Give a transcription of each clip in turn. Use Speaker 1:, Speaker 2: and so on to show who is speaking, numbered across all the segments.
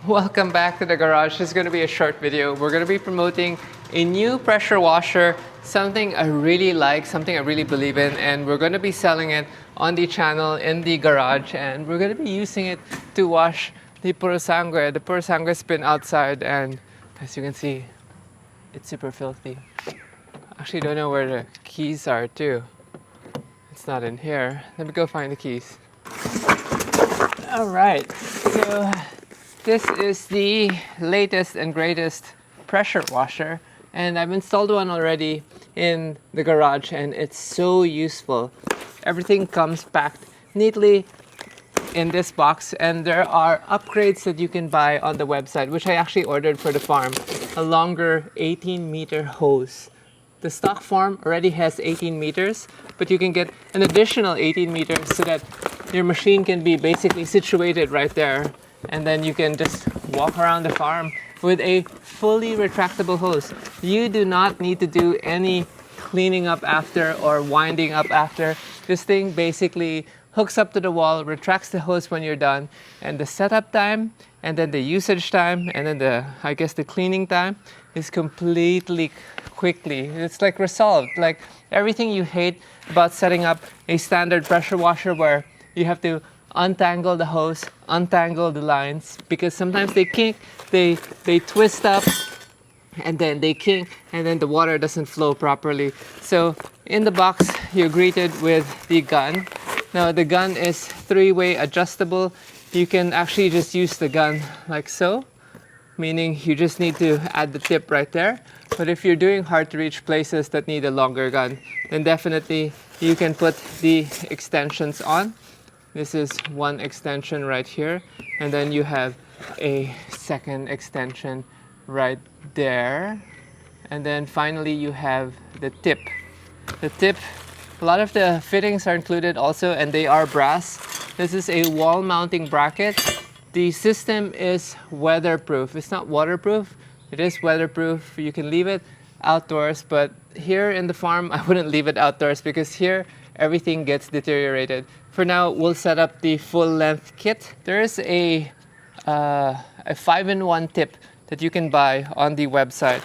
Speaker 1: Welcome back to the garage. This is going to be a short video. We're going to be promoting a new pressure washer, something I really like, something I really believe in, and we're going to be selling it on the channel in the garage, and we're going to be using it to wash the puro sangre. The puro sangre's been outside, and as you can see, it's super filthy. Actually, don't know where the keys are too. It's not in here. Let me go find the keys. All right, so this is the latest and greatest pressure washer, and I've installed one already in the garage, and it's so useful. Everything comes packed neatly in this box, and there are upgrades that you can buy on the website, which I actually ordered for the farm. A longer 18-meter hose. The stock form already has 18 meters, but you can get an additional 18 meters so that your machine can be basically situated right there, and then you can just walk around the farm with a fully retractable hose. You do not need to do any cleaning up after or winding up after. This thing basically hooks up to the wall, retracts the hose when you're done, and the setup time and then the usage time and then the cleaning time is completely quickly. It's like resolved. Like everything you hate about setting up a standard pressure washer where you have to untangle the hose, untangle the lines, because sometimes they kink, they twist up, and then they kink, and then the water doesn't flow properly. So in the box, you're greeted with the gun. Now the gun is 3-way adjustable. You can actually just use the gun like so, meaning you just need to add the tip right there. But if you're doing hard to reach places that need a longer gun, then definitely you can put the extensions on. This is one extension right here, and then you have a second extension right there. And then finally you have the tip. The tip, a lot of the fittings are included also, and they are brass. This is a wall mounting bracket. The system is weatherproof. It's not waterproof, it is weatherproof. You can leave it outdoors, but here in the farm, I wouldn't leave it outdoors because here everything gets deteriorated. For now, we'll set up the full length kit. There is a 5-in-1 tip that you can buy on the website,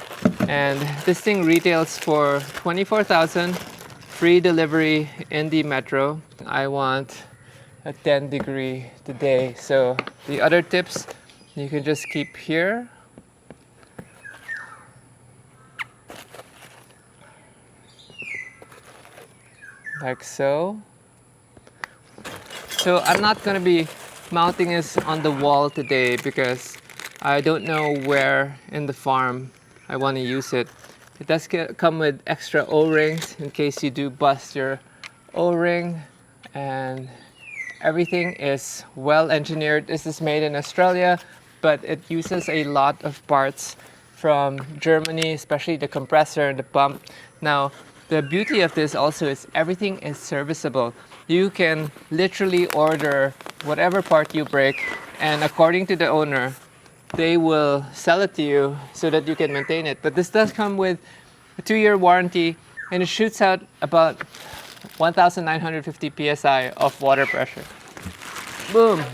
Speaker 1: and this thing retails for $24,000, free delivery in the metro. I want a 10-degree today, so the other tips you can just keep here. Like so. So I'm not going to be mounting this on the wall today because I don't know where in the farm I want to use it. It does come with extra O-rings in case you do bust your O-ring, and everything is well engineered. This is made in Australia, but it uses a lot of parts from Germany, especially the compressor and the pump. Now, the beauty of this also is everything is serviceable. You can literally order whatever part you break, and according to the owner, they will sell it to you so that you can maintain it. But this does come with a 2-year warranty, and it shoots out about 1,950 psi of water pressure. Boom!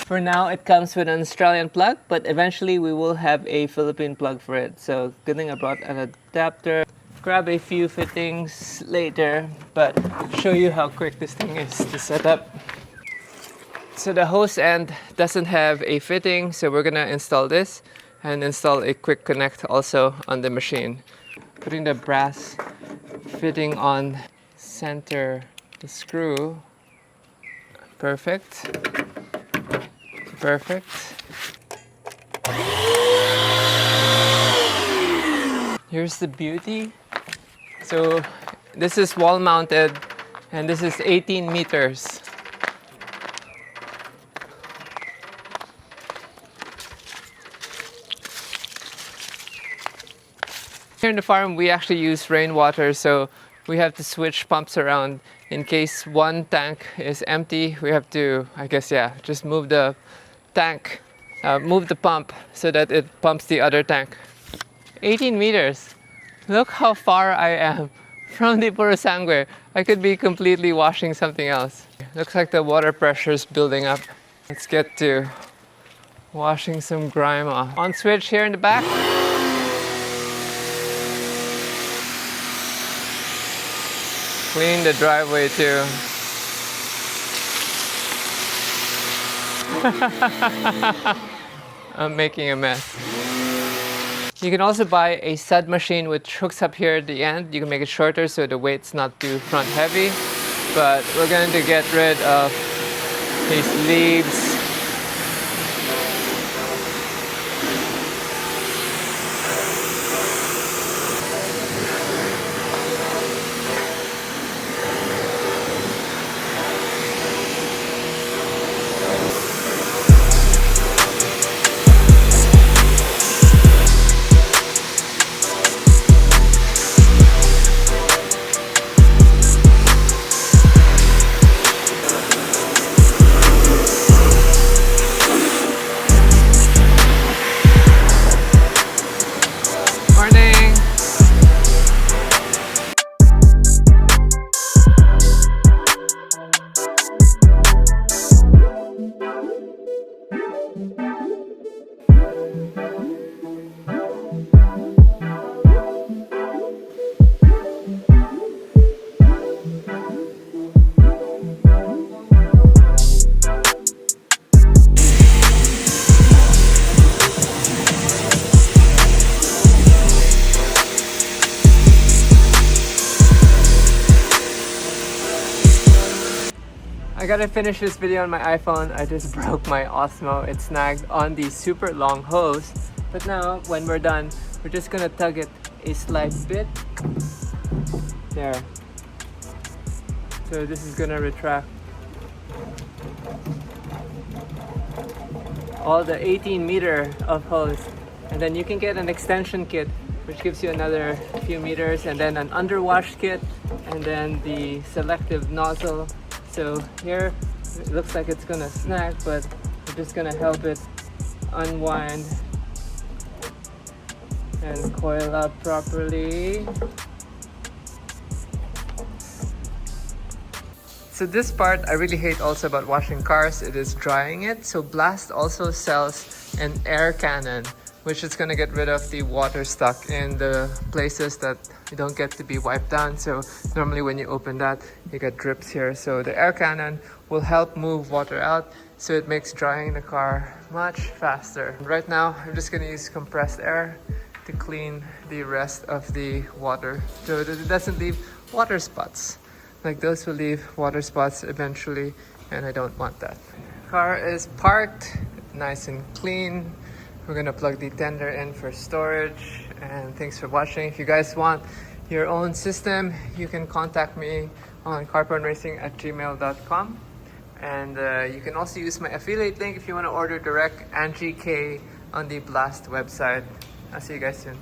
Speaker 1: For now, it comes with an Australian plug, but eventually we will have a Philippine plug for it. So good thing I brought an adapter. Grab a few fittings later, but show you how quick this thing is to set up. So the hose end doesn't have a fitting, so we're gonna install this and install a quick connect also on the machine. Putting the brass fitting on center the screw. Perfect. Perfect. Here's the beauty. So this is wall mounted, and this is 18 meters. Here in the farm, we actually use rainwater, so we have to switch pumps around. In case one tank is empty, we have to, just move the tank, move the pump so that it pumps the other tank. 18 meters. Look how far I am from the puro sangre. I could be completely washing something else. Looks like the water pressure is building up. Let's get to washing some grime off. On switch here in the back. Clean the driveway too. I'm making a mess. You can also buy a stud machine which hooks up here at the end. You can make it shorter so the weight's not too front heavy. But we're going to get rid of these leaves. I gotta finish this video on my iPhone. I just broke my Osmo. It snagged on the super long hose. But now, when we're done, we're just gonna tug it a slight bit. There. So this is gonna retract all the 18 meter of hose. And then you can get an extension kit, which gives you another few meters, and then an underwash kit, and then the selective nozzle. So here, it looks like it's gonna snag, but we're just gonna help it unwind and coil up properly. So this part I really hate also about washing cars, it is drying it. So Blahst also sells an air cannon, which is gonna get rid of the water stuck in the places that you don't get to be wiped down. So normally when you open that, you get drips here. So the air cannon will help move water out, so it makes drying the car much faster. Right now, I'm just gonna use compressed air to clean the rest of the water so that it doesn't leave water spots. Like those will leave water spots eventually, and I don't want that. Car is parked, nice and clean. We're gonna plug the tender in for storage, and thanks for watching. If you guys want your own system, you can contact me on carpornracing@gmail.com, and you can also use my affiliate link if you want to order direct, Angie K on the Blahst website. I'll see you guys soon.